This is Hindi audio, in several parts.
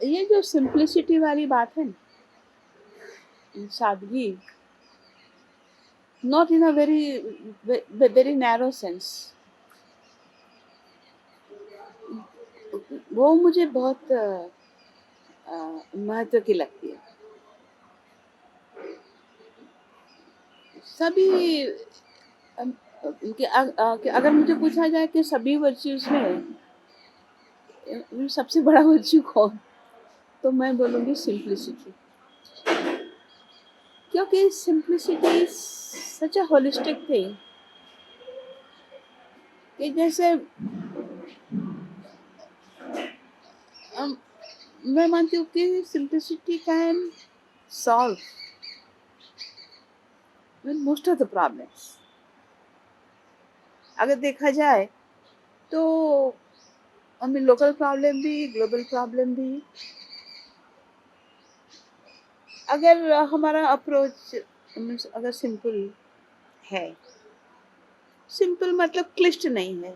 ये जो सिंप्लिसिटी वाली बात है ना, सादगी, not in a very narrow sense, वो मुझे बहुत महत्व की लगती है। सभी अम, कि अगर मुझे पूछा जाए कि सभी वर्च्यूज में सबसे बड़ा वर्च्यू कौन, तो मैं बोलूँगी सिंप्लिसिटी। क्योंकि simplicity is such a holistic thing कि जैसे अम, मैं मानती हूँ कि simplicity can solve most of the problems. अगर देखा जाए तो हमें लोकल प्रॉब्लम भी, ग्लोबल प्रॉब्लम भी, अगर हमारा अप्रोच अगर सिंपल है, सिंपल मतलब क्लिष्ट नहीं है,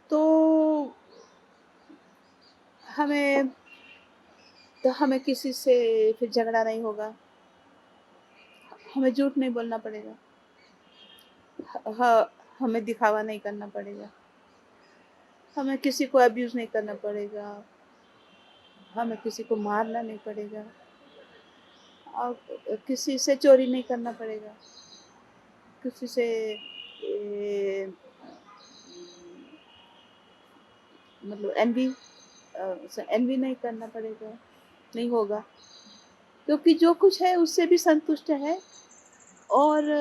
तो हमें हमें किसी से फिर झगड़ा नहीं होगा, हमें झूठ नहीं बोलना पड़ेगा, हमें दिखावा नहीं करना पड़ेगा, हमें किसी को अब्यूज नहीं करना पड़ेगा, हमें किसी को मारना नहीं पड़ेगा, और किसी से चोरी नहीं करना पड़ेगा, किसी से मतलब एनवी नहीं करना पड़ेगा, नहीं होगा, क्योंकि जो कुछ है उससे भी संतुष्ट है। और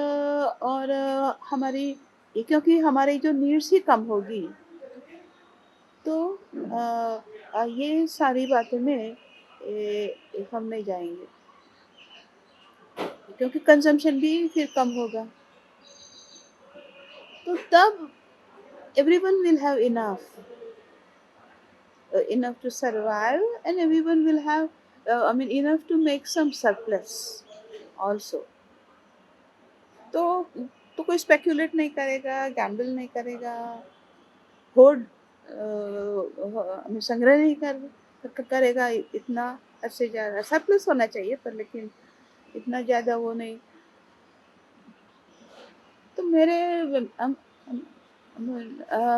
हमारी, क्योंकि हमारी जो नीड्स ही कम होगी, तो ये सारी बातें में हम नहीं जाएंगे, क्योंकि कंजम्पशन भी फिर कम होगा, तो तब everyone will have enough to survive, and everyone will have enough to make some surplus also. तो तो कोई स्पेक्यूलेट नहीं करेगा, गैम्बल नहीं करेगा, होर्ड संग्रह नहीं करेगा इतना। अच्छे ज़्यादा सरप्लस होना चाहिए, पर लेकिन इतना ज़्यादा वो नहीं। तो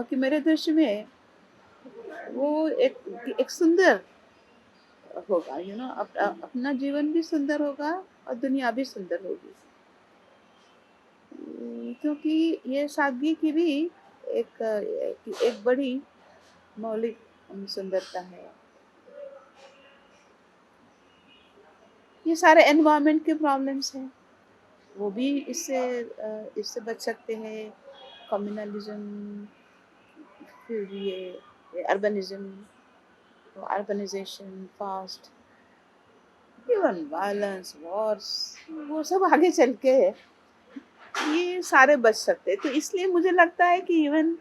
कि मेरे दृष्टि में वो एक सुंदर होगा, अपना जीवन भी सुंदर होगा और दुनिया भी सुंदर होगी। क्योंकि ये सादगी की भी एक बड़ी मौलिक सुंदरता है। ये सारे एनवायरनमेंट के प्रॉब्लम्स हैं, वो भी इससे बच सकते हैं। कम्युनलिज्म, फिर ये urbanisation fast, even violence, wars, वो सब आगे चल के ये सारे बच सकते हैं। तो इसलिए मुझे लगता है कि इवन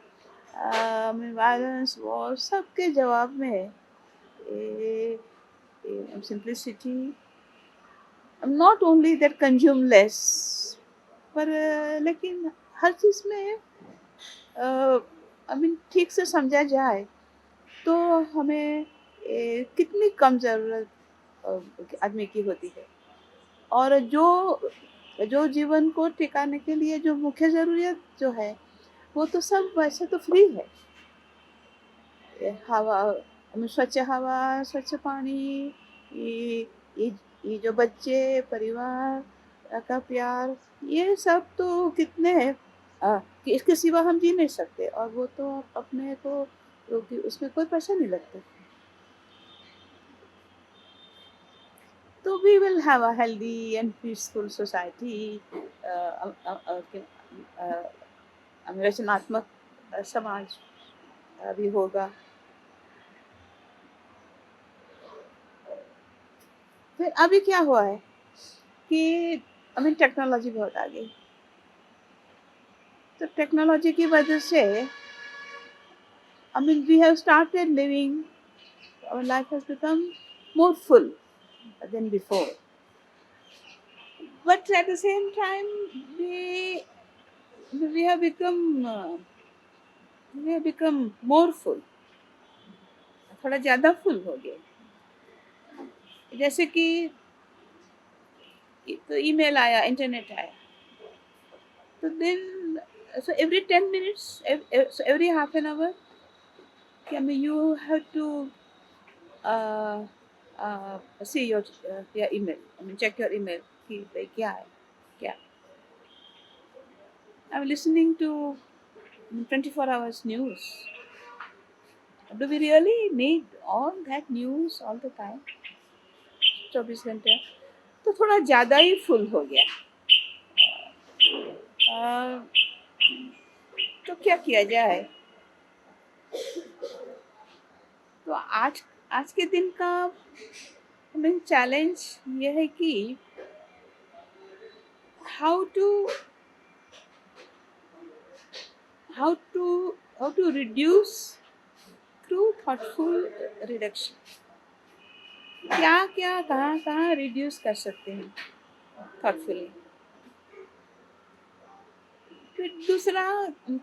वायलेंस, वॉर, सबके जवाब में simplicity, not only that consume less, पर लेकिन हर चीज़ में ठीक से समझा जाए तो हमें कितनी कम ज़रूरत आदमी की होती है, और जो जो जीवन को टिकाने के लिए जो मुख्य ज़रूरियत जो है, वो तो सब वैसे तो फ्री है। हवा, स्वच्छ हवा, स्वच्छ पानी, ये ये ये जो बच्चे, परिवार का प्यार, ये सब तो कितने हैं कि इसके सिवा हम जी नहीं सकते, और वो तो अपने को, क्योंकि उसमें कोई पैसा नहीं लगता। तो we will have a healthy and peaceful society, रचनात्मक समाज भी होगा। फिर अभी क्या हुआ है कि टेक्नोलॉजी बहुत आ गई, तो टेक्नोलॉजी की वजह से we have started living, our life has become more full than before, but at the same time we we have become uh, we have become more full, थोड़ा ज़्यादा फुल हो गए। जैसे कि तो ईमेल आया, इंटरनेट आया, तो then so every 10 minutes, so every half an hour, I mean, you have to uh, see your email. I mean, check your email कि भाई क्या है, क्या. I'm listening to 24 hours news. Do we really need all that news all the time? 24 घंटे तो थोड़ा ज़्यादा ही फुल हो गया. अ, तो क्या किया जाए? तो आज आज के दिन का मेन चैलेंज ये है कि how to how to how to reduce through thoughtful reduction. क्या क्या कहाँ कहाँ रिड्यूस कर सकते हैं थॉटफुली. फिर दूसरा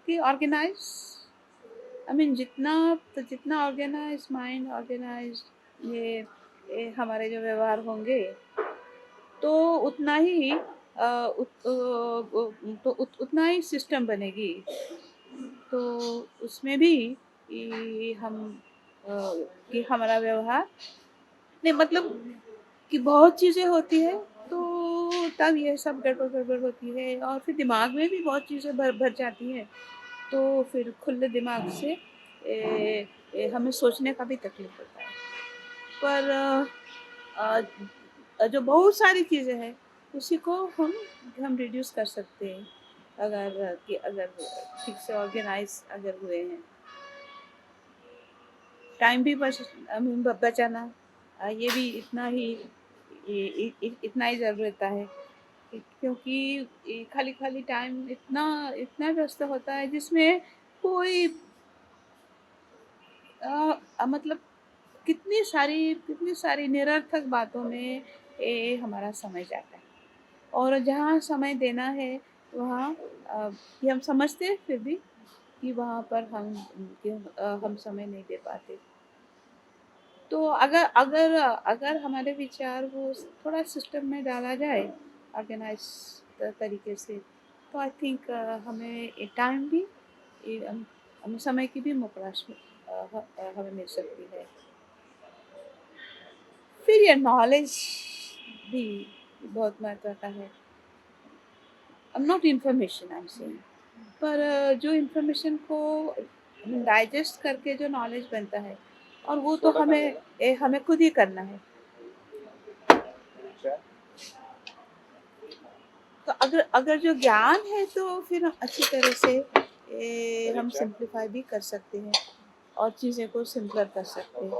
कि ऑर्गेनाइज. आई मीन जितना ऑर्गेनाइज माइंड, ऑर्गेनाइज ये हमारे जो व्यवहार होंगे तो उतना ही उतना ही सिस्टम बनेगी. तो उसमें भी हम कि हमारा व्यवहार नहीं, मतलब कि बहुत चीज़ें होती है तो तब ये सब गड़बड़ गड़बड़ होती है और फिर दिमाग में भी बहुत चीज़ें भर भर जाती हैं. तो फिर खुले दिमाग से हमें सोचने का भी तकलीफ होता है. पर जो बहुत सारी चीज़ें हैं उसी को हम रिड्यूस कर सकते हैं अगर ठीक से ऑर्गेनाइज अगर हुए हैं. टाइम भी बचाना ये भी इतना ही ज़रूरत है. क्योंकि खाली खाली टाइम इतना इतना व्यस्त होता है जिसमें कोई मतलब कितनी सारी निरर्थक बातों में हमारा समय जाता है. और जहाँ समय देना है वहाँ कि हम समझते हैं फिर भी कि वहाँ पर हम समय नहीं दे पाते. तो अगर अगर हमारे विचार को थोड़ा सिस्टम में डाला जाए ऑर्गेनाइज तरीके से तो आई थिंक हमें टाइम भी हमें समय की भी मोकलाश हमें मिल सकती है. फिर ये नॉलेज भी बहुत महत्व का है. Not information I am saying, पर जो इन्फॉर्मेशन को डाइजेस्ट करके जो नॉलेज बनता है और वो तो हमें खुद ही करना है. तो अगर अगर जो ज्ञान है तो फिर हम अच्छी तरह से हम सिंप्लीफाई भी कर सकते हैं और चीज़ें को सिंपलर कर सकते हैं.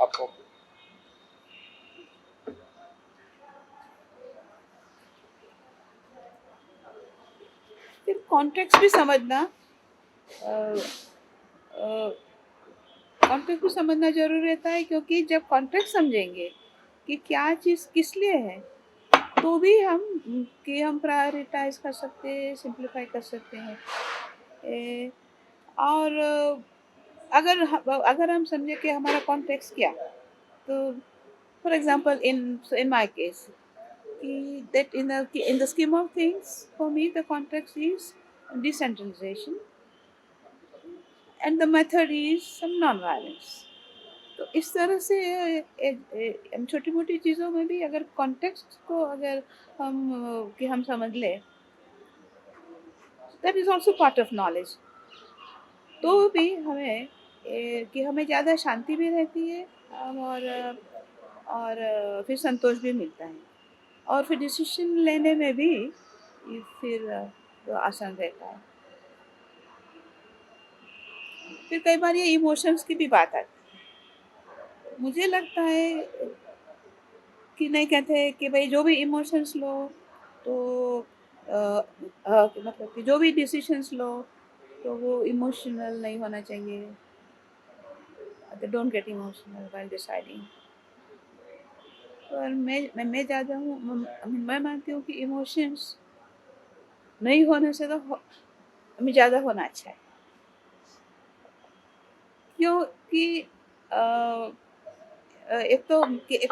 आपको फिर कॉन्टेक्स्ट भी समझना कॉन्टेक्स्ट भी समझना जरूरी रहता है. क्योंकि जब कॉन्टेक्स्ट समझेंगे कि क्या चीज़ किस लिए है तो भी हम प्रायोरिटाइज कर सकते हैं, सिंप्लीफाई कर सकते हैं. और अगर अगर हम समझे कि हमारा कॉन्टेक्स्ट क्या तो for example in my case that in the scheme of things for me the context is decentralization and the method is some non-violence. तो इस तरह से हम छोटी मोटी चीज़ों में भी अगर कॉन्टेक्स्ट को अगर हम समझ ले that is also part of knowledge. तो भी हमें ज़्यादा शांति भी रहती है और फिर संतोष भी मिलता है और फिर डिसीजन लेने में भी फिर तो आसान रहता है. फिर कई बार ये इमोशंस की भी बात आती है. मुझे लगता है कि नहीं कहते हैं कि भाई जो भी इमोशंस लो तो मतलब कि जो भी डिसीजंस लो तो वो इमोशनल नहीं होना चाहिए. Don't get emotional while deciding. पर मैं ज़्यादा मैं मानती हूँ कि इमोशंस नहीं होने से तो हमें ज़्यादा होना अच्छा है. क्योंकि अ, एक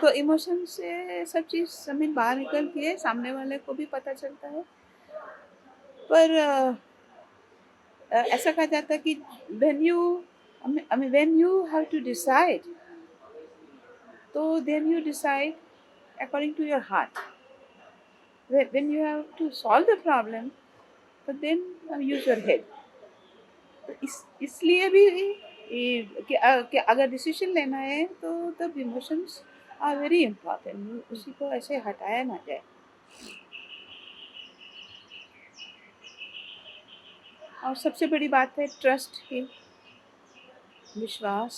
तो इमोशन से सब चीज़ समझ बाहर निकलती है, सामने वाले को भी पता चलता है। पर ऐसा कहा जाता है कि when you I mean when you have to decide, तो then you decide according to your heart. When you have to solve the problem, but then use your head. तो इसलिए भी कि अगर डिसीजन लेना है तो तब इमोशंस आर वेरी इम्पोर्टेंट, उसी को ऐसे हटाया ना जाए। और सबसे बड़ी बात है ट्रस्ट की, विश्वास।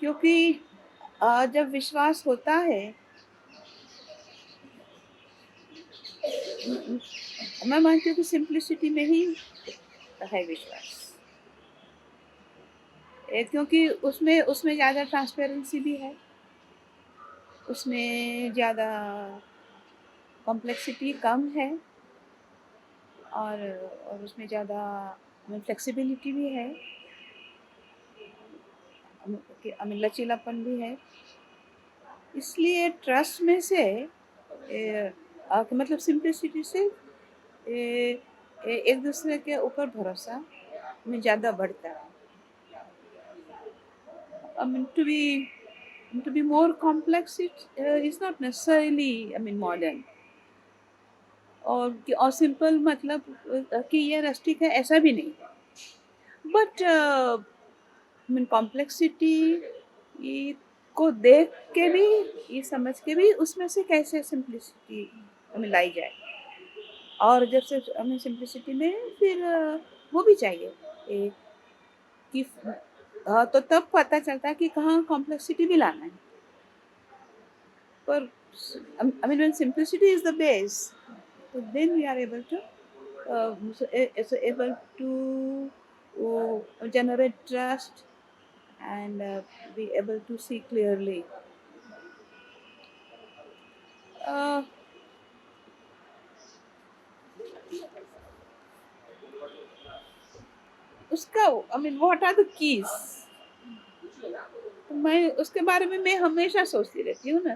क्योंकि जब विश्वास होता है, मैं मानती हूँ कि सिंप्लिसिटी में ही है विश्वास। क्योंकि उसमें उसमें ज़्यादा ट्रांसपेरेंसी भी है, उसमें ज़्यादा कॉम्प्लेक्सिटी कम है, और उसमें ज़्यादा फ्लेक्सिबिलिटी भी है, लचीलापन भी है। इसलिए ट्रस्ट में से मतलब सिंप्लिसिटी से एक दूसरे के ऊपर भरोसा में ज़्यादा बढ़ता है। To be more complex, it is not necessarily, modern. और सिंपल मतलब कि ये रस्टिक है, ऐसा भी नहीं है। बट कॉम्प्लेक्सिटी ये को देख के भी, ये समझ के भी उसमें से कैसे सिंप्लिसिटी लाई जाए। और जब से सिंप्लिसिटी में फिर वो भी चाहिए कि तो तब पता चलता है कि कहाँ कॉम्प्लेक्सिटी भी लाना है। पर when simplicity is the base, so then we are able to generate trust and be able to see clearly. Uh, उसका व्हाट आर द कीज, तो मैं उसके बारे में मैं हमेशा सोचती रहती हूँ ना,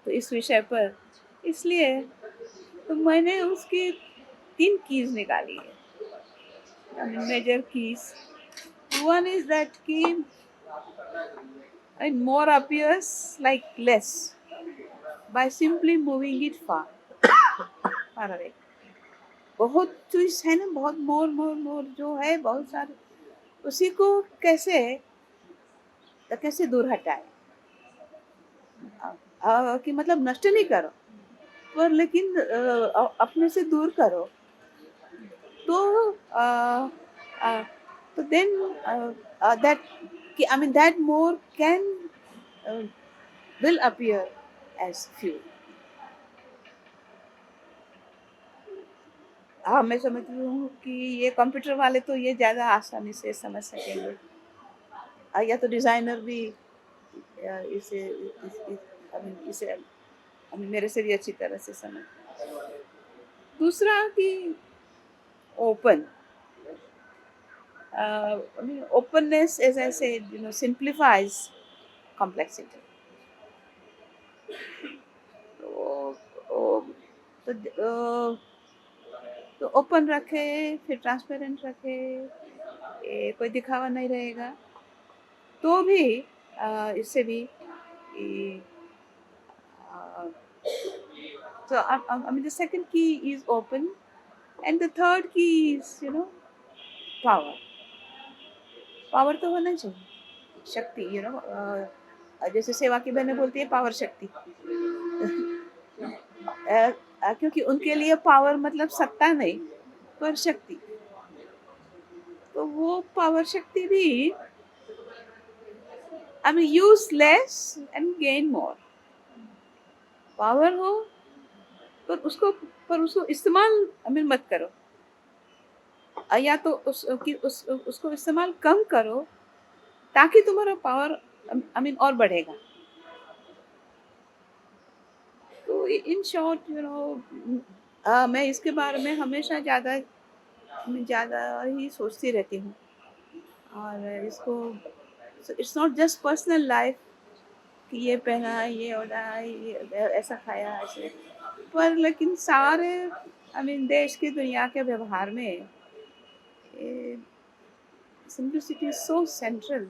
तो इस विषय पर। इसलिए तो मैंने उसकी 3 कीज निकाली है, major keys. One is that key, more appears like less by simply moving it far away. बहुत चीज है ना, बहुत मोर मोर मोर जो है, बहुत सारे, उसी को कैसे कैसे दूर हटाए। कि मतलब नष्ट नहीं करो, पर लेकिन अपने से दूर करो, तो तो then that that more can will appear as few. हाँ, मैं समझती हूँ कि ये कंप्यूटर वाले तो ये ज़्यादा आसानी से समझ सकेंगे, या तो डिज़ाइनर भी इसे मेरे से भी अच्छी तरह से समझ। दूसरा कि open, openness, as I said, simplifies complexity. तो तो ओपन रखे, फिर ट्रांसपेरेंट रखे, कोई दिखावा नहीं रहेगा, तो भी इससे भी so the second key is open, and the third key is power. Power तो होना चाहिए, शक्ति, जैसे सेवा की बहनें बोलती है पावर शक्ति। क्योंकि उनके लिए पावर मतलब सत्ता नहीं, पर शक्ति। तो वो पावर शक्ति भी use less and gain more. Power हो पर उसको इस्तेमाल मत करो, या तो उसको इस्तेमाल कम करो, ताकि तुम्हारा पावर और बढ़ेगा। तो इन शॉर्ट मैं इसके बारे में हमेशा ज़्यादा ही सोचती रहती हूँ। और इसको it's not just personal life कि ये पहना, ये ओढ़ा, ये ऐसा खाया, ऐसे, पर लेकिन सारे आई मीन देश की दुनिया के व्यवहार में simplicity is so central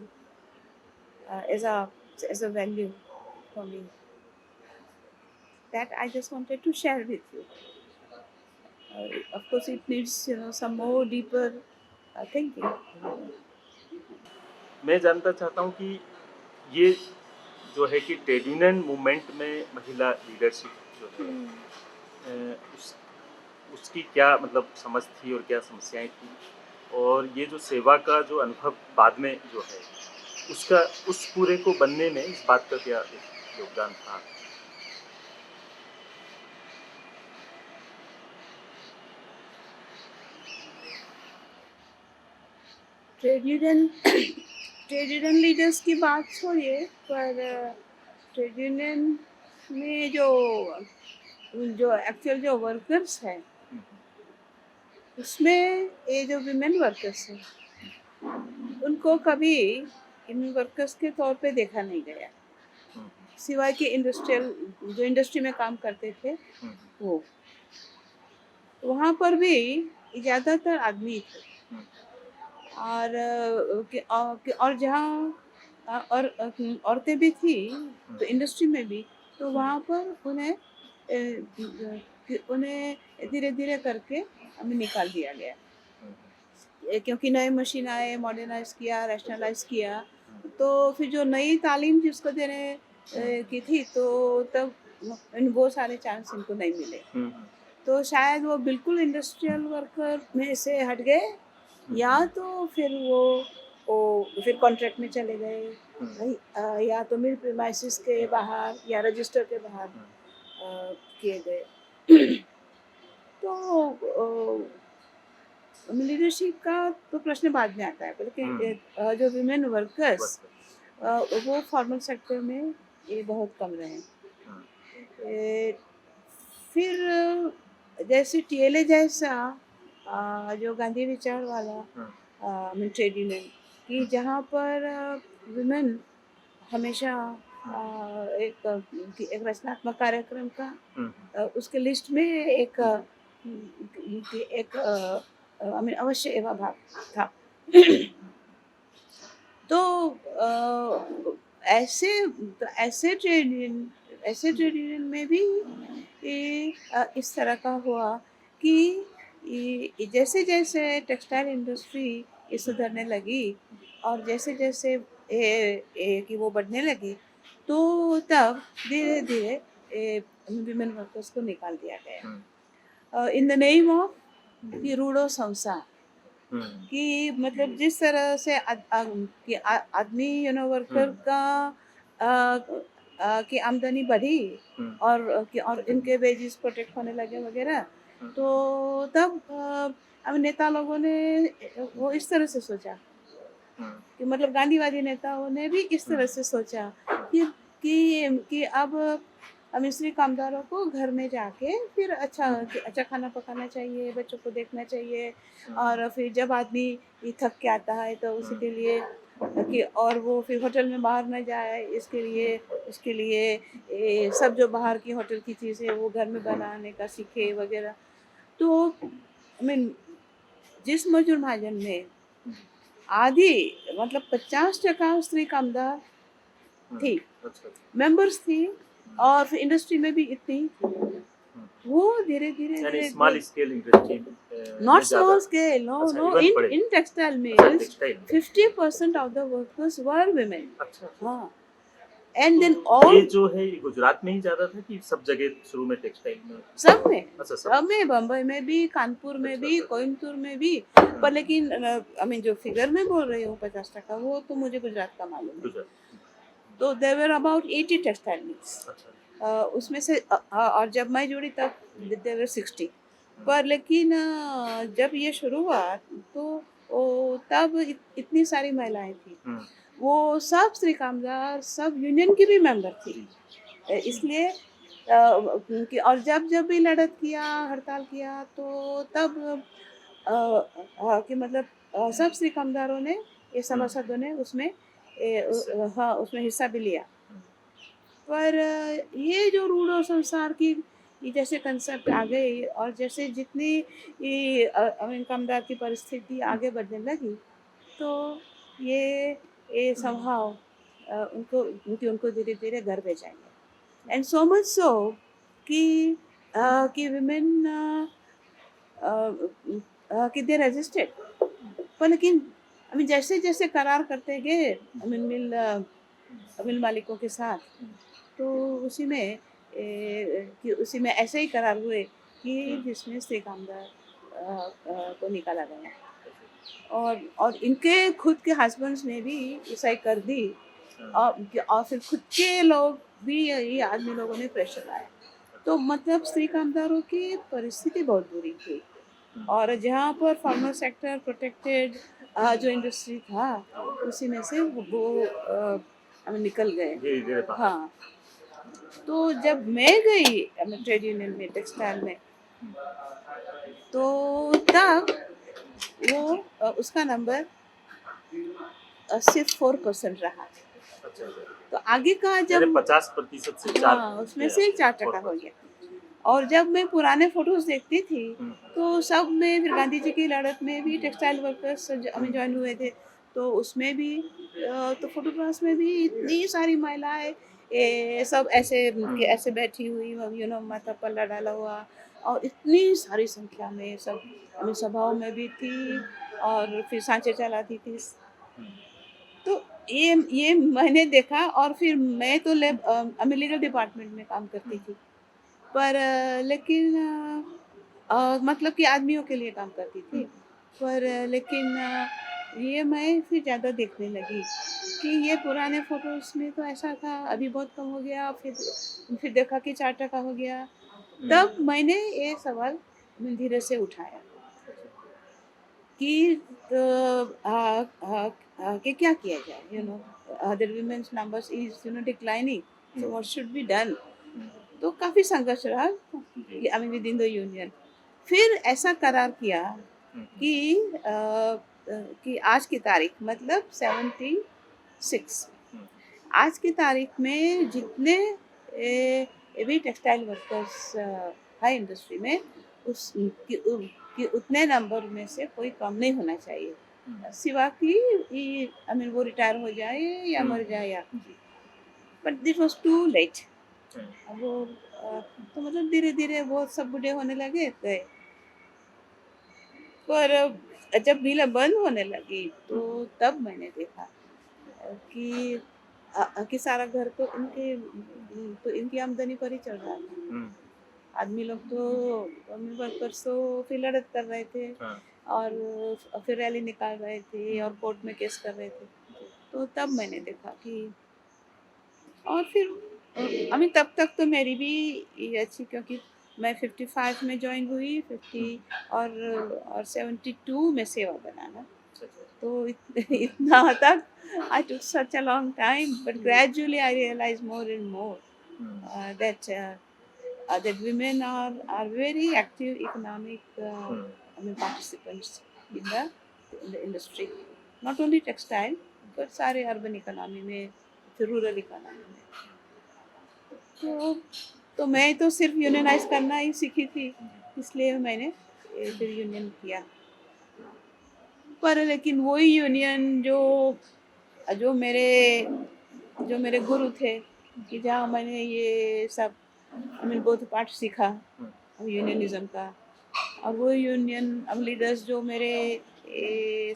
as a as a value for me that I just wanted to share with you. Of course, it needs some more deeper thinking. मैं जानना चाहता हूँ कि ये जो है कि ट्रेड यूनियन मूवमेंट में महिला लीडरशिप जो है उसकी क्या मतलब समझ थी और क्या समस्याएं थी, और ये जो सेवा का जो अनुभव बाद में जो है उसका उस पूरे को बनने में इस बात का क्या एक योगदान था? ट्रेड यूनियन लीडर्स की बात छोड़िए, पर ट्रेड यूनियन में जो जो एक्चुअल जो वर्कर्स हैं उसमें ये जो विमेन वर्कर्स हैं उनको कभी इन वर्कर्स के तौर पे देखा नहीं गया, सिवाय कि जो इंडस्ट्री में काम करते थे वो, वहाँ पर भी ज़्यादातर आदमी थे। और जहाँ और औरतें भी थी तो इंडस्ट्री में भी, तो वहाँ पर उन्हें धीरे धीरे करके हमें निकाल दिया गया, क्योंकि नए मशीन आए, मॉडर्नाइज किया, रैशनलाइज किया, तो फिर जो नई तालीम जिसको देने की थी, तो तब वो सारे चांस इनको नहीं मिले, तो शायद वो बिल्कुल इंडस्ट्रियल वर्कर में से हट गए, या तो फिर वो फिर कॉन्ट्रैक्ट में चले गए, या तो मिल प्रीमाइसिस के बाहर या रजिस्टर के बाहर किए गए। तो लीडरशिप का तो प्रश्न बाद में आता है, बल्कि जो विमेन वर्कर्स वो फॉर्मल सेक्टर में ये बहुत कम रहे। फिर जैसे TLA जैसा जो गांधी विचार वाला ट्रेड यूनियन कि जहाँ पर विमेन हमेशा एक रचनात्मक कार्यक्रम का उसके लिस्ट में एक अवश्य एवं भाग था। तो ऐसे ट्रेड यूनियन में भी इस तरह का हुआ कि जैसे जैसे टेक्सटाइल इंडस्ट्री सुधरने लगी और जैसे जैसे कि वो बढ़ने लगी, तो तब धीरे धीरे विमेन वर्कर्स को निकाल दिया गया इन द नेम ऑफ रूडो संसार, कि मतलब जिस तरह से आदमी वर्कर का की आमदनी बढ़ी और इनके वेजेस प्रोटेक्ट होने लगे वगैरह, तो तब अब नेता लोगों ने वो इस तरह से सोचा कि मतलब गांधीवादी नेताओं ने भी इस तरह से सोचा कि अब स्त्री कामदारों को घर में जाके फिर अच्छा खाना पकाना चाहिए, बच्चों को देखना चाहिए, और फिर जब आदमी थक के आता है तो उसी के लिए कि और वो फिर होटल में बाहर न जाए, इसके लिए सब जो बाहर की होटल की चीज़ें वो घर में बनाने का सीखे वगैरह। तो आई मीन जिस मजदूर महाजन में आधी मतलब 50% स्त्री कामदार थी, मेंबर्स थी, और फिर इंडस्ट्री में भी इतनी, वो धीरे धीरे small scale industry, not small scale, no in textile में 50% of the workers were women. हाँ, एंड देन ऑल ये जो है गुजरात में ही ज्यादा था कि सब जगह शुरू में टेक्सटाइल में? सब में बम्बई में भी, कानपुर में भी, कोयम्बतूर में भी, पर लेकिन आई मीन जो फिगर में बोल रही हूँ 50%, वो तो मुझे गुजरात का मालूम है। तो there were about 80 textile mills, उसमें से और जब मैं जुड़ी तब देयर वर 60, पर लेकिन जब ये शुरू हुआ तो तब इतनी सारी महिलाएं थी, वो सब स्त्री कामदार, सब यूनियन की भी मेंबर थी, इसलिए और जब भी लड़त किया, हड़ताल किया, तो तब कि मतलब सब स्त्री कामदारों ने ये सभासदों ने उसमें हाँ उसमें हिस्सा भी लिया। पर ये जो रूढ़ और संसार की ये जैसे कंसेप्ट आ गई और जैसे जितनी ये कामदार की परिस्थिति आगे बढ़ने लगी, तो ये ये संभाव उनको धीरे धीरे घर भेजाएंगे। एंड सो मच सो कि कि विमेन कि दे रेजिस्टेड। पर लेकिन अभी जैसे जैसे करार करते गए मिल मालिकों के साथ, तो उसी में कि उसी में ऐसे ही करार हुए कि जिसमें स्त्री कामगार को निकाला गया। और इनके खुद के हस्बैंड्स ने भी ऐसा कर दी। और फिर खुद के लोग भी ये आदमी लोगों ने प्रेशर लाया। तो मतलब स्त्री कामगारों की परिस्थिति बहुत बुरी थी। और जहाँ पर फार्मर सेक्टर प्रोटेक्टेड जो इंडस्ट्री था, उसी में से वो निकल गए। हाँ, तो जब मैं गई ट्रेड यूनियन में टेक्सटाइल में, तो तब वो उसका नंबर सिर्फ 4% रहा। तो आगे का जब 50% से हाँ उसमें से 4% हो गया। और जब मैं पुराने फोटोज देखती थी, तो सब में फिर गांधी जी की लड़त में भी टेक्सटाइल वर्कर्स हमें ज्वाइन हुए थे, तो उसमें भी तो फोटोग्राफ्स में भी इतनी सारी महिलाएं सब ऐसे बैठी हुई, माथा पल्ला डाला हुआ, और इतनी सारी संख्या में सब सभाओं में भी थी और फिर सांचे चलाती थी। तो ये मैंने देखा। और फिर मैं तो लीगल डिपार्टमेंट में काम करती थी, पर लेकिन मतलब कि आदमियों के लिए काम करती थी। पर लेकिन ये मैं फिर ज़्यादा देखने लगी कि ये पुराने फोटोज में तो ऐसा था, अभी बहुत कम हो गया, फिर देखा कि 4% हो गया। तब मैंने ये सवाल धीरे से उठाया कि कि क्या किया जाए, the women's numbers is declining, so what should be done। तो काफी संघर्ष रहा विद इन द यूनियन। फिर ऐसा करार किया कि आज की तारीख मतलब 76, आज की तारीख में जितने भी टेक्सटाइल वर्कर्स है इंडस्ट्री में, कि उतने नंबर में से कोई कम नहीं होना चाहिए, सिवा कि वो रिटायर हो जाए या मर जाए या। But this was too late. वो तो मतलब धीरे धीरे वो सब बूढ़े होने लगे गए। पर जब मिल बंद होने लगी, तो तब मैंने देखा कि सारा घर तो इनकी आमदनी पर ही चल रहा था। आदमी लोग तो वर्कर्स तो फिर लड़त कर रहे थे, और फिर रैली निकाल रहे थे और कोर्ट में केस कर रहे थे। तो तब मैंने देखा कि, और फिर तब तक तो मेरी भी ये अच्छी, क्योंकि मैं 55 में ज्वाइन हुई, 50 और 72 में सेवा बनाना। तो इतना तक I took such a long time, but gradually I realized more and more that women are very active economic participants in the industry, not only textile but सारे urban economy में, फिर rural economy में। तो मैं तो सिर्फ यूनियनाइज करना ही सीखी थी, इसलिए मैंने फिर यूनियन किया। पर लेकिन वही यूनियन जो मेरे गुरु थे, कि जहाँ मैंने ये सब बहुत पाठ सीखा यूनियनिज्म का, और वो यूनियन लीडर्स जो मेरे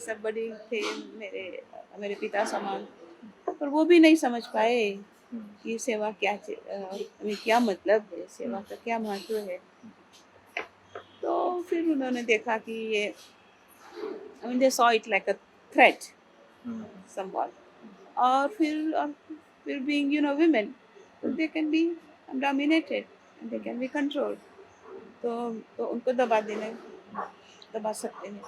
सब बड़े थे, मेरे पिता समान, पर वो भी नहीं समझ पाए कि सेवा क्या मतलब है, सेवा का क्या महत्व है। तो फिर उन्होंने देखा कि ये they saw it like a threat somewhat। और फिर being women, they can be dominated and they can be controlled। तो उनको दबा सकते हैं।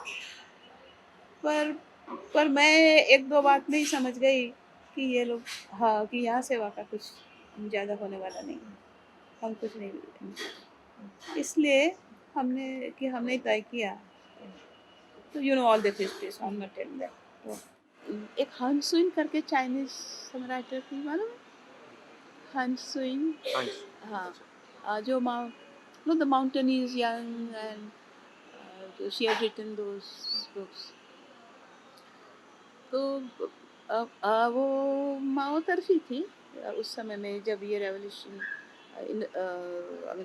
पर मैं एक दो बात में ही समझ गई कि ये लोग, हाँ, कि यहाँ सेवा का कुछ ज़्यादा होने वाला नहीं, हम कुछ नहीं। इसलिए हमने तय किया, तो all the history, so I'm not telling that। एक Han Suin करके चाइनीज राइटर थी, मालूम है? Han Suin, हाँ जी। हाँ। अच्छा। जो know the mountain is young and she had written those hmm, books. तो वो माओ तरफी थी उस समय में, जब ये रेवोल्यूशन,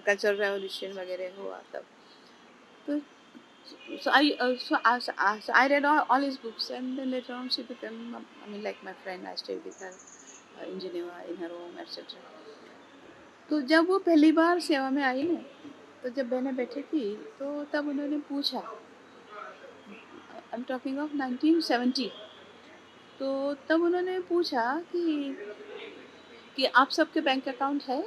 कल्चरल रेवोल्यूशन वगैरह हुआ तब। तो so I read all his books, and then later on she became, I mean, like my friend. I stayed with her in Geneva, in her home, etc. तो जब वो पहली बार सेवा में आई ना, तो जब बहनें बैठी थी, तो तब उन्होंने पूछा, आई एम टॉकिंग ऑफ 1970। तो तब उन्होंने पूछा कि आप सबके बैंक अकाउंट है?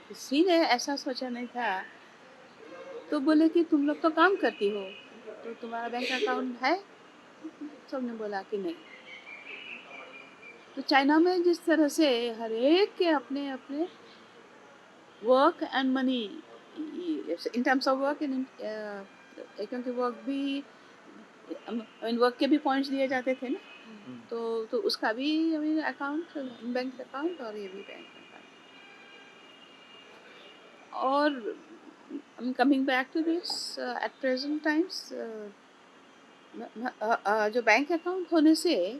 किसी ने ऐसा सोचा नहीं था। तो बोले कि तुम लोग तो काम करती हो, तो तुम्हारा बैंक अकाउंट है? सबने बोला कि नहीं। तो चाइना में जिस तरह से हर एक के अपने अपने work and money, in terms of work, क्योंकि वर्क भी, आई मीन वर्क के भी पॉइंट्स दिए जाते थे ना, हुँ, तो उसका भी, I mean, account, bank account, और ये भी बैंक अकाउंट। और I am coming back to this, at present times, जो बैंक अकाउंट होने से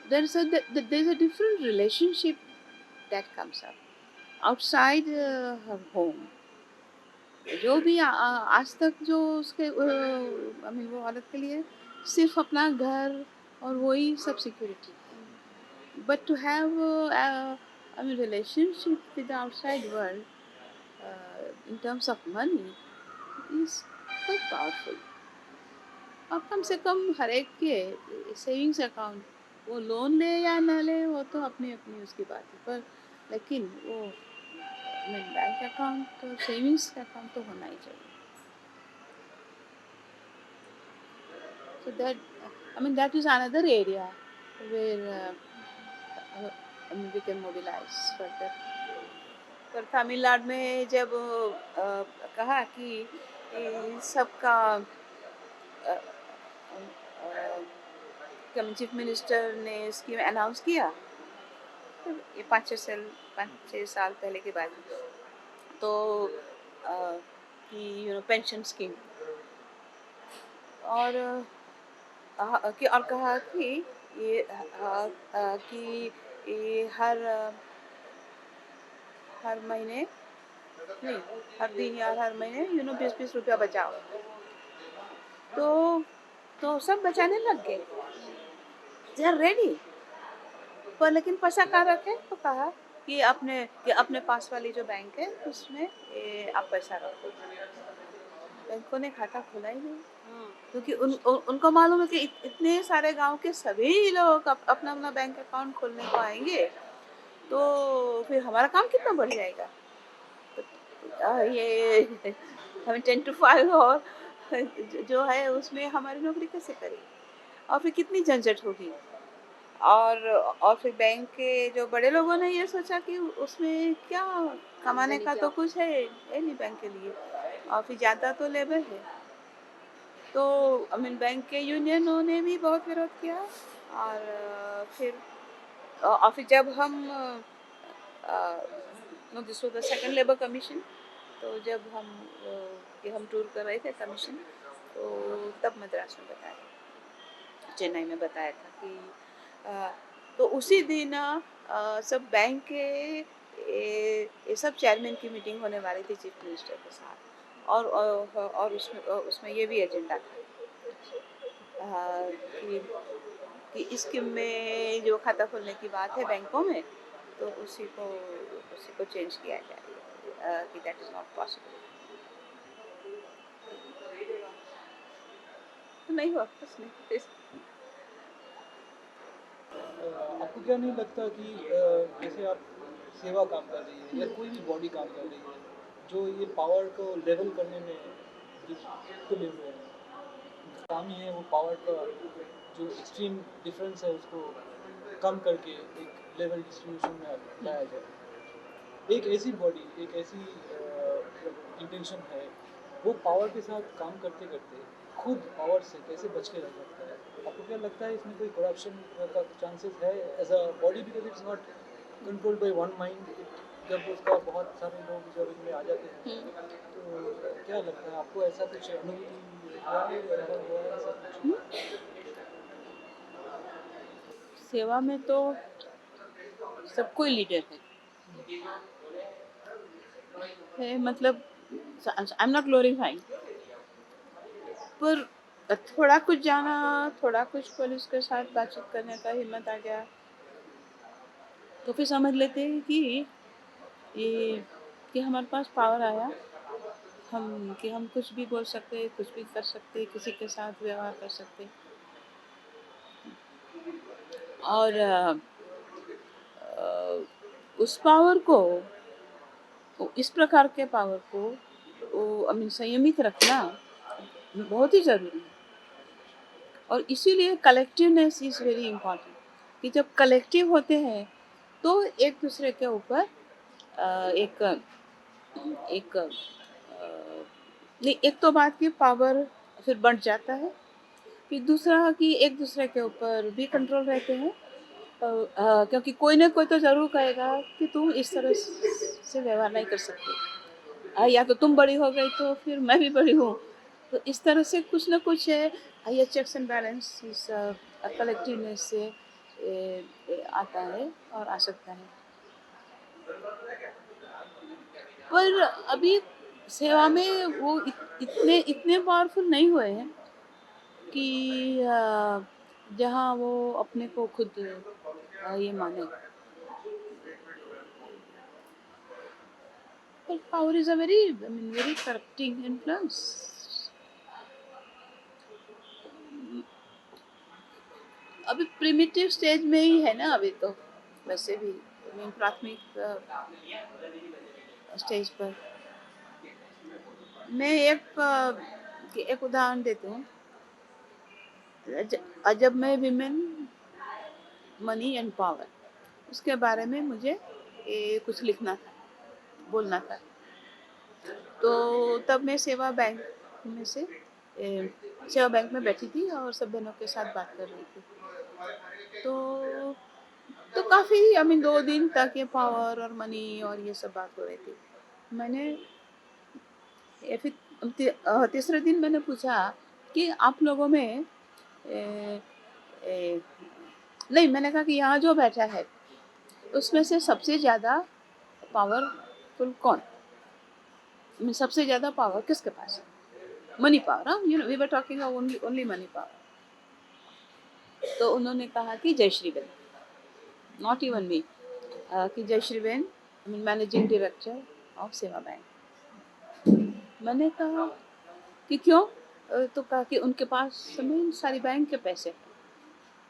there is a different relationship that comes up outside her home. जो भी आज तक जो उसके, आई मीन, वो औरत के लिए सिर्फ अपना घर और वही सब सिक्योरिटी है। But to have I mean relationship with the outside world in terms of money is quite powerful. और कम से कम हर एक के सेविंग्स अकाउंट, वो लोन ले या ना ले, वो तो अपनी अपनी उसकी बात है, पर लेकिन वो मीन बैंक अकाउंट और सेविंग्स अकाउंट तो होना ही चाहिए। So that, I mean, that is another area where I mean, we can mobilize further. पर तमिलनाडु में जब कहा कि सबका चीफ मिनिस्टर ने स्कीम अनाउंस किया, तो ये 5-6 साल पहले की बात है। तो कि पेंशन स्कीम, और और कहा कि ये कि ये हर महीने नहीं, हर दिन या हर महीने 20-20 रुपया बचाओ। तो सब बचाने लग गए, दे आर रेडी। पर लेकिन पैसा कहाँ रखे, तो कहा कि अपने पास वाली जो बैंक है उसमें आप पैसा रखो। बैंकों ने खाता खोला ही नहीं, क्योंकि उनको मालूम है कि इतने सारे गांव के सभी लोग अपना अपना बैंक अकाउंट खोलने को आएंगे, तो फिर हमारा काम कितना बढ़ जाएगा। तो ये हमें 10 to 5 और जो है उसमें हमारी नौकरी कैसे करें, और फिर कितनी झंझट होगी। और फिर बैंक के जो बड़े लोगों ने ये सोचा कि उसमें क्या कमाने का तो कुछ है नहीं बैंक के लिए, और फिर ज़्यादा तो लेबर है। तो आई मीन बैंक के यूनियनों ने भी बहुत विरोध किया, और फिर जब हम no, this was the second labour commission. तो जब हम टूर कर रहे थे कमीशन, तो तब मद्रास में बताया, चेन्नई में बताया था कि तो उसी दिन सब बैंक के ये सब चेयरमैन की मीटिंग होने वाली थी चीफ मिनिस्टर के साथ, और उसमें ये भी एजेंडा था कि इस स्कीम में जो खाता खोलने की बात है बैंकों में, तो उसी को चेंज किया जाए, कि दैट इज नॉट पॉसिबल। तो नहीं हुआ, कुछ नहीं। आपको क्या नहीं लगता कि जैसे आप सेवा काम कर रही है या कोई भी बॉडी काम कर रही है, जो ये पावर को लेवल करने में जो तुले हुए हैं, उनका काम ही है वो पावर का जो एक्सट्रीम डिफरेंस है उसको कम करके एक लेवल डिस्ट्रीब्यूशन में लाया जाए। एक ऐसी बॉडी, एक ऐसी इंटेंशन है वो पावर के साथ काम करते करते खुद पावर से कैसे बच के रह सकता है? आपको क्या लगता है इसमें कोई करप्शन का चांसेस है as a body, because it's not controlled by one mind? जब उसका बहुत सारे लोग जब इनमें आ जाते हैं, तो क्या लगता है आपको, ऐसा कुछ अनुभूति हुआ है, अनुभव हुआ है ऐसा कुछ? सेवा में तो सब कोई लीडर है मतलब आई एम नॉट ग्लोरीफाइंग, पर थोड़ा कुछ जाना, थोड़ा कुछ पुलिस के साथ बातचीत करने का हिम्मत आ गया, तो फिर समझ लेते हैं ये कि हमारे पास पावर आया, हम कुछ भी बोल सकते हैं, कुछ भी कर सकते हैं, किसी के साथ व्यवहार कर सकते हैं। और उस पावर को, इस प्रकार के पावर को संयमित रखना बहुत ही जरूरी है। और इसीलिए कलेक्टिवनेस इज वेरी इम्पोर्टेंट, कि जब कलेक्टिव होते हैं तो एक दूसरे के ऊपर एक एक नहीं, एक तो बात की पावर फिर बढ़ जाता है, फिर दूसरा कि एक दूसरे के ऊपर भी कंट्रोल रहते हैं। क्योंकि कोई ना कोई तो जरूर कहेगा कि तुम इस तरह से व्यवहार नहीं कर सकते, या तो तुम बड़ी हो गई तो फिर मैं भी बड़ी हूँ। तो इस तरह से कुछ ना कुछ है, ये चेक्स एंड बैलेंस इस कलेक्टिवनेस से आता है और आ सकता है। पर अभी सेवा में वो इतने इतने पावरफुल नहीं हुए हैं कि जहाँ वो अपने को खुद ये माने। पर power is a very very corrupting influence. अभी प्रिमिटिव स्टेज में ही है ना अभी तो, वैसे भी प्राथमिक स्टेज पर। मैं एक उदाहरण देती हूँ। जब मैं विमेन, मनी एंड पावर, उसके बारे में मुझे कुछ लिखना था, बोलना था, तो तब मैं सेवा बैंक में सेवा बैंक में बैठी थी और सब बहनों के साथ बात कर रही थी। तो काफ़ी 2 दिन तक ये पावर और मनी और ये सब बात हो रही थी। मैंने फिर तीसरे दिन मैंने पूछा कि आप लोगों में नहीं, मैंने कहा कि यहाँ जो बैठा है उसमें से सबसे ज़्यादा पावरफुल कौन, सबसे ज़्यादा पावर किसके पास है? मनी पावर, हाँ, we were talking only money power. तो उन्होंने कहा कि Jayshree ben, not even me, कि Jayshree ben managing director of सेवा बैंक। मैंने कहा कि क्यों? तो कहा कि उनके पास सारी बैंक के पैसे।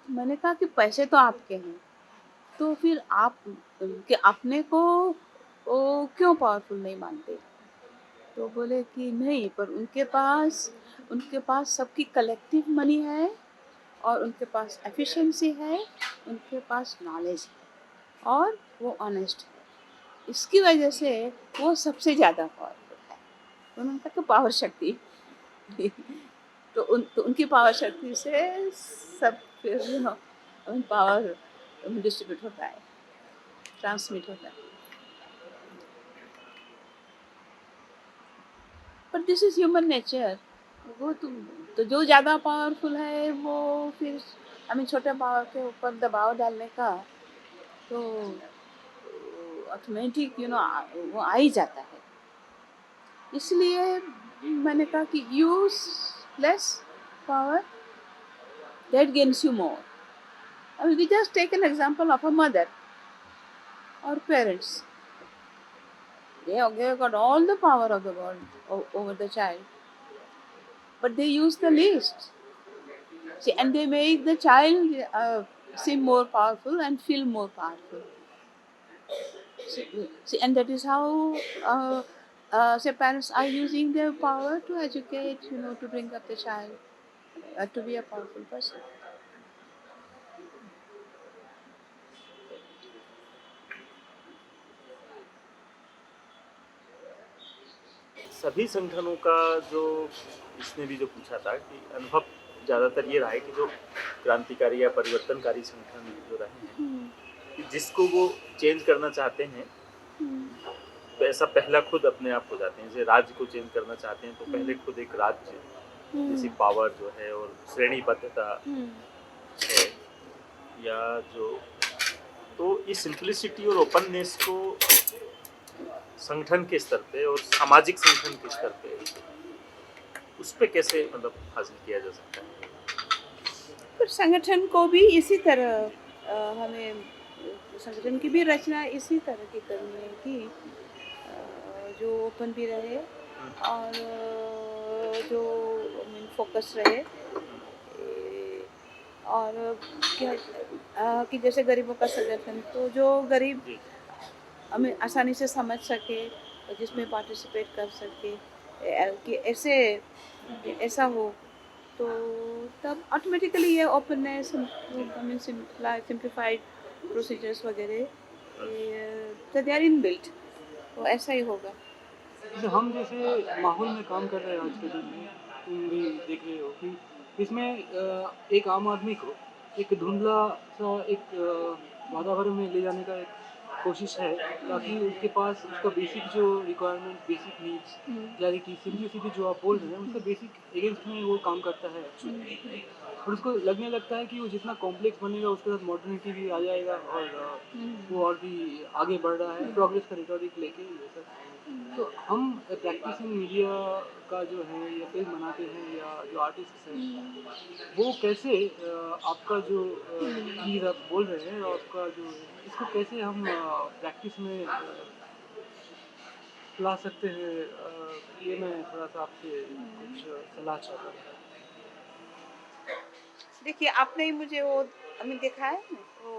मैंने कहा कि पैसे तो आपके हैं, तो फिर आप कि अपने को वो क्यों पावरफुल नहीं मानते? तो बोले कि नहीं, पर उनके पास सबकी कलेक्टिव मनी है, और उनके पास एफिशिएंसी है, उनके पास नॉलेज है, और वो ऑनेस्ट है, इसकी वजह से वो सबसे ज़्यादा पावरफुल है। उन्होंने कहा कि पावर शक्ति तो उनकी पावर शक्ति से सब फिर पावर डिस्ट्रीब्यूट होता है, ट्रांसमिट होता है। पर दिस इज ह्यूमन नेचर। वो तो जो ज़्यादा पावरफुल है वो फिर छोटे पावर के ऊपर दबाव डालने का, तो ऑटोमेटिक वो आ ही जाता है। इसलिए मैंने कहा कि use less power that gains you more. We just take an example of a mother or parents. They got all the power of the world over the child, but they use the least. See, and they make the child seem more powerful and feel more powerful. See, and that is how say parents are using their power to educate, to bring up the child to be a powerful person. सभी संगठनों का जो इसने भी जो पूछा था कि अनुभव ज़्यादातर ये रहा है कि जो क्रांतिकारी या परिवर्तनकारी संगठन जो रहे हैं हम्म, कि जिसको वो चेंज करना चाहते हैं हम्म, तो ऐसा पहला खुद अपने आप हो जाते हैं। जैसे राज्य को चेंज करना चाहते हैं तो पहले हम्म, खुद एक राज्य जैसी हम्म, पावर जो है और श्रेणीबद्धता हम्म, है या जो तो ये सिंप्लिसिटी और ओपननेस को संगठन के स्तर पे और सामाजिक संगठन के स्तर पे उस पे कैसे मतलब हासिल किया जा सकता है? पर संगठन को भी इसी तरह हमें संगठन की भी रचना इसी तरह की करनी है कि जो ओपन भी रहे और जो मीन फोकस रहे और क्या कि जैसे गरीबों का संगठन तो जो गरीब जी। हमें आसानी से समझ सके और जिसमें पार्टिसिपेट कर सके कि ऐसे ऐसा हो तो तब ऑटोमेटिकली ये ओपननेस मीन सिंप्लीफाइड प्रोसीजर्स वगैरह दे आर इन बिल्ट तो ऐसा ही होगा। जैसे हम जैसे माहौल में काम कर रहे हैं आज के दिन में, तुम भी देख रहे हो कि इसमें एक आम आदमी को एक धुंधला सा एक वातावरण में ले जाने का एक कोशिश है, ताकि उसके पास उसका बेसिक जो रिक्वायरमेंट, बेसिक नीड्स, हम्म, क्लैरिटी, सिंप्लिसिटी जो आप बोल रहे हैं, उसका बेसिक अगेंस्ट में वो काम करता है एक्चुअली। और उसको लगने लगता है कि वो जितना कॉम्प्लेक्स बनेगा उसके साथ मॉडर्निटी भी आ जाएगा, और हम्म, वो और भी आगे बढ़ रहा है प्रोग्रेस का रिटॉरिक लेके ये सब। तो हम प्रैक्टिसिंग मीडिया का जो है या फिल्म बनाते हैं या जो आर्टिस्ट हैं, वो कैसे आपका जो चीज़ आप बोल रहे हैं, आपका जो इसको कैसे हम प्रैक्टिस में ला सकते हैं, ये मैं थोड़ा सा आपसे कुछ सलाह चाहता हूँ। देखिए आपने ही मुझे वो हमें दिखाया है ना वो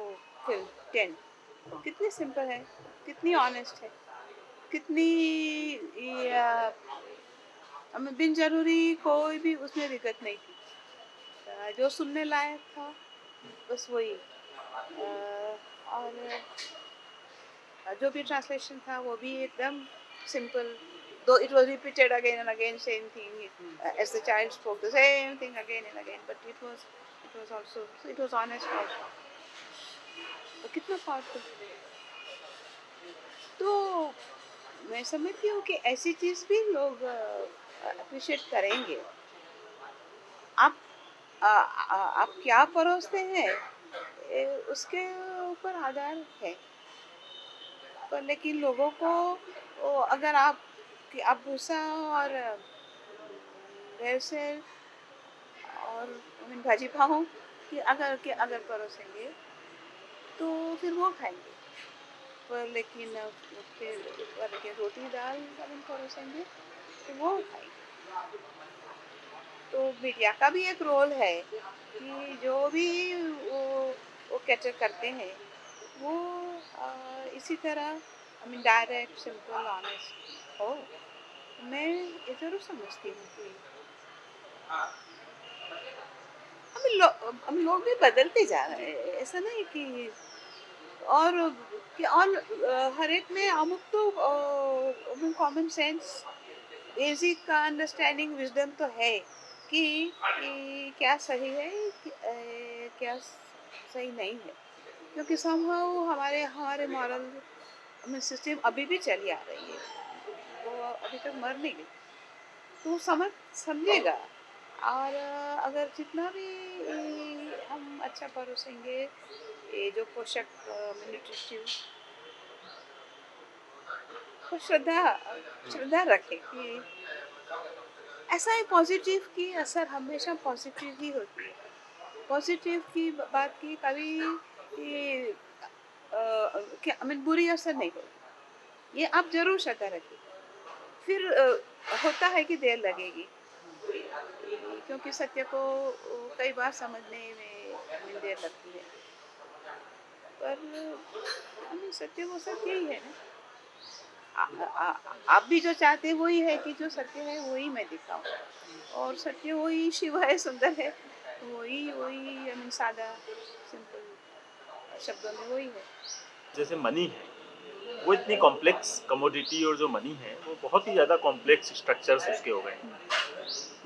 फिल्म 10 कितनी सिंपल है कितनी ऑनेस्ट है कितनी ये, हमें बिन जरूरी कोई भी उसमें दिक्कत नहीं थी जो सुनने लायक था बस वही और जो भी ट्रांसलेशन था वो भी एकदम simple though it was repeated again and again same thing as the child spoke the same thing again and again but it was also it was honest also तो कितना पावरफुल तो मैं समझती हूँ कि ऐसी चीज भी लोग अप्रिशिएट करेंगे आप आप क्या परोसते हैं उसके ऊपर आधार है पर लेकिन लोगों को अगर आप कि आप भूसा और से और भाजी पाओ कि अगर परोसेंगे तो फिर वो खाएंगे पर लेकिन फिर लेकिन रोटी दाल अगर परोसेंगे तो वो खाएंगे तो मीडिया का भी एक रोल है कि जो भी वो कैटर करते हैं वो इसी तरह डायरेक्ट सिंपल ऑनेस्ट हो मैं ये जरूर समझती हूँ कि हम लोग भी बदलते जा रहे हैं ऐसा नहीं कि और हर एक में अमुक तो कॉमन सेंस बेसिक का अंडरस्टैंडिंग विजडम तो है कि क्या सही है क्या सही नहीं है क्योंकि समहाउ हमारे हमारे मॉरल सिस्टम अभी भी चली आ रही है वो अभी तक मर नहीं गई तो वो समझेगा और अगर जितना भी हम अच्छा परोसेंगे ये जो पोषक न्यूट्रिटिव तो श्रद्धा रखे कि ऐसा है पॉजिटिव की असर हमेशा पॉजिटिव ही होती है पॉजिटिव की बात की कभी ये, क्या बुरी असर नहीं होती ये आप जरूर श्रद्धा रखिए फिर होता है कि देर लगेगी क्योंकि सत्य को कई बार समझने में देर लगती है पर सत्य वो सत्य ही है ना आप भी जो चाहते हैं वही है कि जो सत्य है वही मैं दिखाऊं और सत्य वही शिव है सुंदर है वही वही सादा सिंपल शब्दों में वही है जैसे मनी है वो इतनी कॉम्प्लेक्स कमोडिटी और जो मनी है वो बहुत ही ज़्यादा कॉम्प्लेक्स स्ट्रक्चर्स उसके हो गए हैं।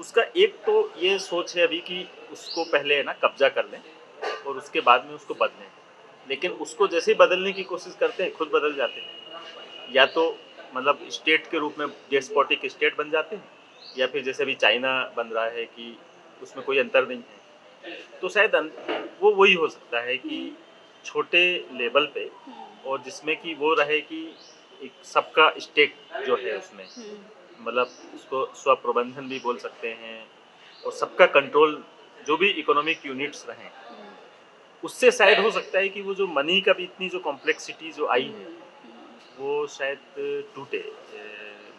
उसका एक तो ये सोच है अभी कि उसको पहले है ना कब्जा कर लें और उसके बाद में उसको बदलें, लेकिन उसको जैसे ही बदलने की कोशिश करते हैं खुद बदल जाते हैं। या तो मतलब स्टेट के रूप में डेस्पोटिक स्टेट बन जाते हैं, या फिर जैसे अभी चाइना बन रहा है कि उसमें कोई अंतर नहीं है। तो शायद वो वही हो सकता है कि छोटे लेवल पे, और जिसमें कि वो रहे कि एक सबका स्टेक जो है उसमें, मतलब उसको स्वप्रबंधन भी बोल सकते हैं, और सबका कंट्रोल जो भी इकोनॉमिक यूनिट्स रहें, उससे शायद हो सकता है कि वो जो मनी का भी इतनी जो कॉम्प्लेक्सिटी जो आई है वो शायद टूटे,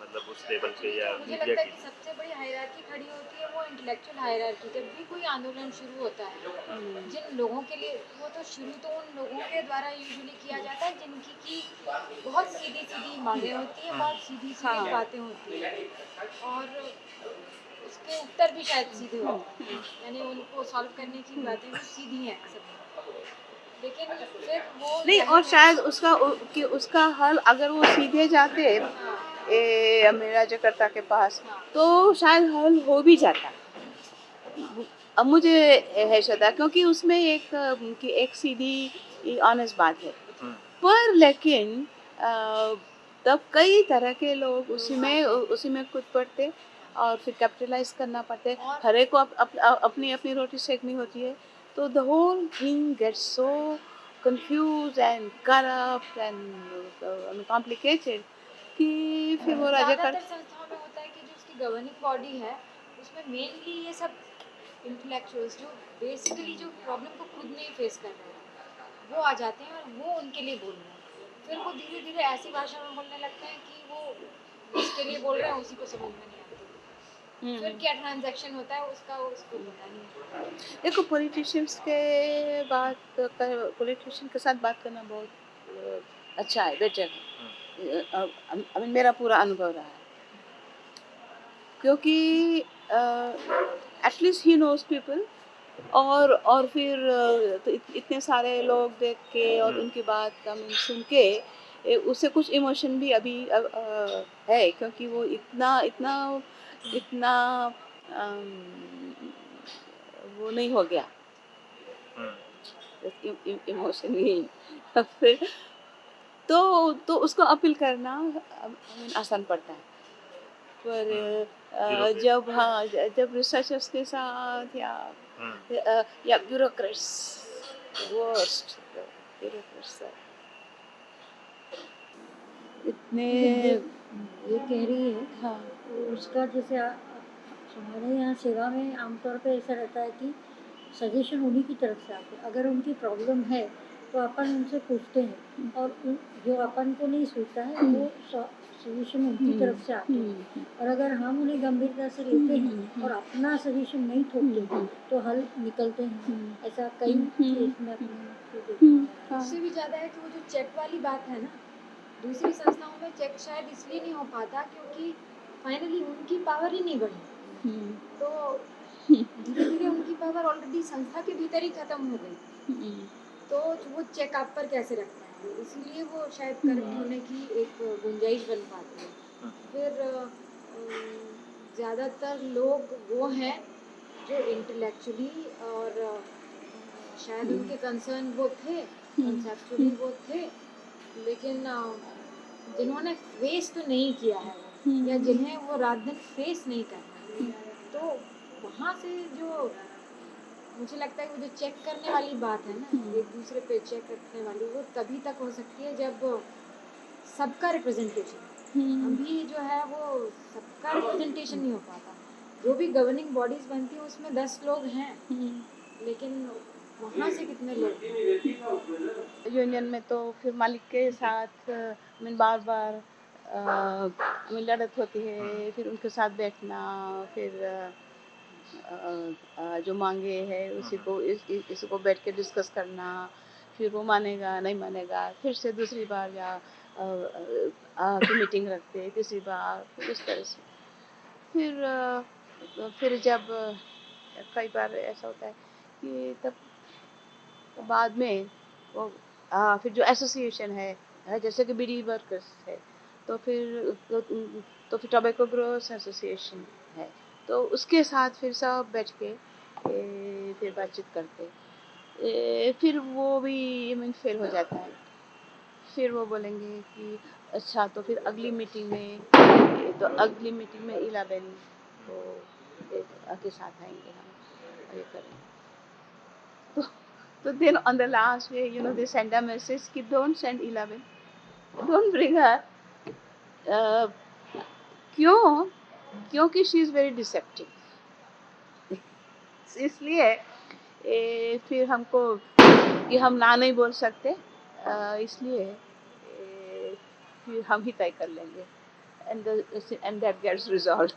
मतलब उस लेवल पे या मुझे मीडिया लगता है की। कि सबसे बड़ी हायरार्की खड़ी होती है वो इंटेलेक्चुअल हायरार्की। जब भी कोई आंदोलन शुरू होता है, जिन लोगों के लिए वो तो शुरू तो उन लोगों के द्वारा यूजुअली किया जाता है जिनकी की बहुत सीधी सीधी मांगें होती हैं, बहुत सीधी सीधी हाँ। बातें होती हैं, और उसके उत्तर भी शायद सीधे होते हैं, यानी उनको सॉल्व करने की बातें भी सीधी हैं सब। लेकिन फिर वो नहीं, जाहिर और है शायद कि उसका हल अगर वो सीधे जाते हाँ मेरा जकार्ता के पास, हाँ तो शायद हल हो भी जाता। अब मुझे है श्रद्धा, क्योंकि उसमें एक सीधी ऑनेस्ट बात है, हम्म, पर लेकिन तब कई तरह के लोग उसी में कूद पड़ते और फिर कैपिटलाइज करना पड़ते। और हर एक को अपनी अपनी रोटी सेकनी होती है, तो the whole thing gets so confuse and corrupt and complicated कि फिर वो राजा कर। ज़्यादातर संस्थाओं में होता है कि जो उसकी गवर्निंग बॉडी है उसमें मेनली ये सब इंटेलेक्चुअल्स जो बेसिकली जो प्रॉब्लम को खुद नहीं फेस कर रहे हैं वो आ जाते हैं और वो उनके लिए बोल रहे हैं। फिर वो धीरे धीरे ऐसी भाषा में बोलने लगते हैं कि वो जिसके लिए बोल रहे हैं उसी को समझ में नहीं आती। फिर क्या ट्रांजैक्शन होता है उसका उसको पता नहीं है। देखो, पॉलिटिशियन के साथ बात करना बहुत अच्छा है, बेटर है। आई मीन मेरा पूरा अनुभव रहा है, क्योंकि एटलीस्ट ही नोज पीपल। और फिर तो इतने सारे लोग देख के और उनकी बात आई मीन सुन के उससे कुछ इमोशन भी अभी है, क्योंकि वो इतना इतना इतना अम, वो नहीं हो गया इमोशन ही। फिर तो उसको अपील करना I mean, आसान पड़ता है, पर जब रिसर्चर्स के साथ या ब्यूरोक्रेट्स, वर्स्ट ब्यूरोक्रेट्स इतने। ये कह रही है हाँ उसका जैसे हमारे यहाँ सेवा में आमतौर पे ऐसा रहता है कि सजेशन उन्हीं की तरफ से आते हैं। अगर उनकी प्रॉब्लम है तो अपन उनसे पूछते हैं और जो अपन को नहीं सूझता है वो सजेशन उनकी तरफ से आते हैं, और अगर हम उन्हें गंभीरता से लेते हैं और अपना सजेशन नहीं थोपते तो हल निकलते हैं। ऐसा कई केस में अपने देखा है। उससे भी ज़्यादा है कि वो जो चेक वाली बात है ना, दूसरी संस्थाओं में चेक शायद इसलिए नहीं हो पाता क्योंकि फाइनली उनकी पावर ही नहीं बढ़ी, तो धीरे धीरे उनकी पावर ऑलरेडी संस्था के भीतर ही खत्म हो गई, तो वो चेक आप पर कैसे रख पाएंगे, इसीलिए वो शायद करप्ट होने की एक गुंजाइश बन पाती है। फिर ज़्यादातर लोग वो हैं जो इंटेलेक्चुअली और शायद उनके कंसर्न वो थे, कंसेप्चुअली वो थे, लेकिन जिन्होंने फेस तो नहीं किया है वो, या जिन्हें वो रात दिन फेस नहीं करना है, तो वहाँ से जो मुझे लगता है वो जो चेक करने वाली बात है ना, एक दूसरे पे चेक रखने वाली, वो तभी तक हो सकती है जब सबका रिप्रेजेंटेशन। अभी जो है वो सबका रिप्रेजेंटेशन नहीं हो पाता। जो भी गवर्निंग बॉडीज बनती हैं उसमें 10 लोग हैं, लेकिन वहाँ से कितने लोग हैं? यूनियन में तो फिर मालिक के साथ I mean, bar bar I mean, लड़त होती है, फिर उनके साथ बैठना, फिर जो मांगे है उसी को इसको बैठ के डिस्कस करना, फिर वो मानेगा नहीं मानेगा, फिर से दूसरी बार या की मीटिंग रखते, तीसरी बार, फिर इस तरह से फिर जब कई बार ऐसा होता है कि तब बाद में वो फिर जो एसोसिएशन है है, जैसे कि बीड़ी वर्कर्स है, तो फिर टोबैको ग्रोअर्स एसोसिएशन है, तो उसके साथ फिर सब बैठ के फिर बातचीत करते। फिर वो भी मीन फेल हो जाता है। फिर वो बोलेंगे कि अच्छा तो फिर अगली मीटिंग में, तो अगली मीटिंग में 11 को के साथ आएंगे हम, ये करेंगे। तो then on the last day, they send a message कि don't send 11, don't bring her. क्यों? क्योंकि she is very deceptive. इसलिए फिर हमको कि हम ना नहीं बोल सकते, इसलिए फिर हम ही तय कर लेंगे, and that gets resolved.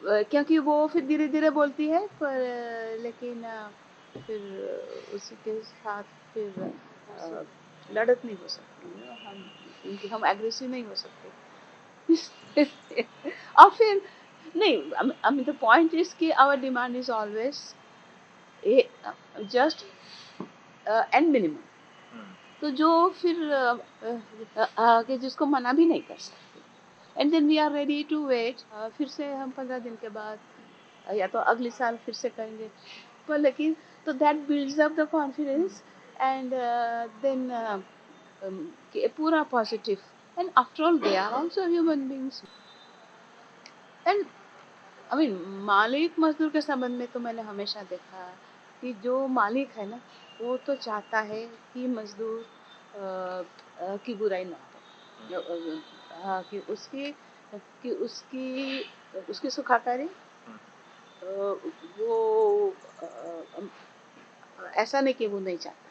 क्योंकि वो फिर धीरे धीरे बोलती है, पर लेकिन फिर उसी के साथ फिर लड़त नहीं हो सकती, क्योंकि हम एग्रेसिव नहीं हो सकते। और फिर नहीं, I mean the point is कि our demand is always just and minimum, तो जो फिर कि जिसको मना भी नहीं कर सकते, and then we are ready to wait. फिर से हम 15 दिन के बाद या तो अगले साल फिर से करेंगे, पर लेकिन तो that builds up the confidence, and then पूरा positive, and after all they are also human beings. And I mean मालिक मजदूर के संबंध में तो मैंने हमेशा देखा कि जो मालिक है ना, वो तो चाहता है कि मजदूर की बुराई ना हो, कि उसकी सुखाकारी, वो ऐसा नहीं कि वो नहीं चाहता।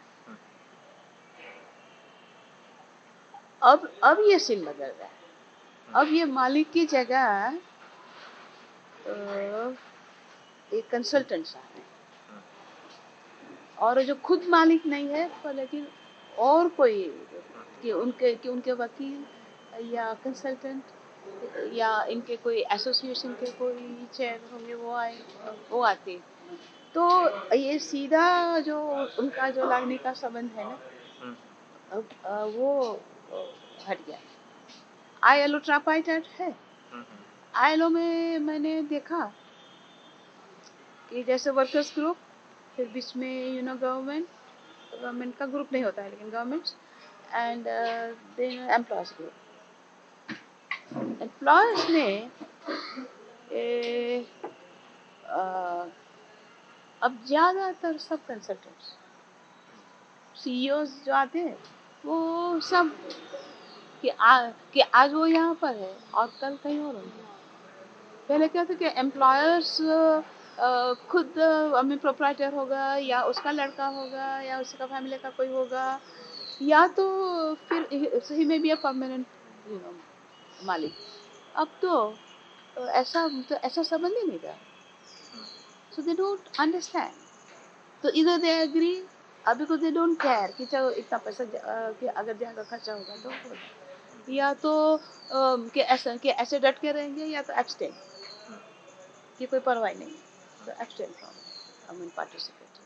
अब ये सीन बदल रहा है, अब ये मालिक की जगह एक कंसल्टेंट्स आ रहे हैं, और जो खुद मालिक नहीं है, पर लेकिन और कोई कि उनके वकील या कंसल्टेंट या इनके कोई एसोसिएशन के कोई चेयर होंगे, वो आते। तो ये सीधा जो उनका जो लागने का संबंध है ना, वो हट गया। ILO ट्राइपाइटाइट है। ILO में मैंने देखा कि जैसे वर्कर्स ग्रुप, फिर बीच में गवर्नमेंट का ग्रुप नहीं होता है, लेकिन government, and then employees group. Employees में अब ज़्यादातर सब कंसल्टेंट्स, CEOs जो आते हैं, वो सब कि आज वो यहाँ पर है और कल कहीं और होंगे। पहले क्या था कि एम्प्लॉयर्स खुद प्रोप्राइटर होगा, या उसका लड़का होगा, या उसका फैमिली का कोई होगा, या तो फिर ही में भी परमानेंट मालिक। अब तो ऐसा संबंध ही नहीं रहा, so they don't understand, तो either they agree, because they don't care कि चलो इतना पैसा कि अगर ज़्यादा खर्चा होगा तो होगा, या तो कि ऐसे डट के रहेंगे, या तो एब्सटेन, कि कोई परवाह नहीं, तो एब्सटेन फ्रॉम पार्टिसिपेटिंग।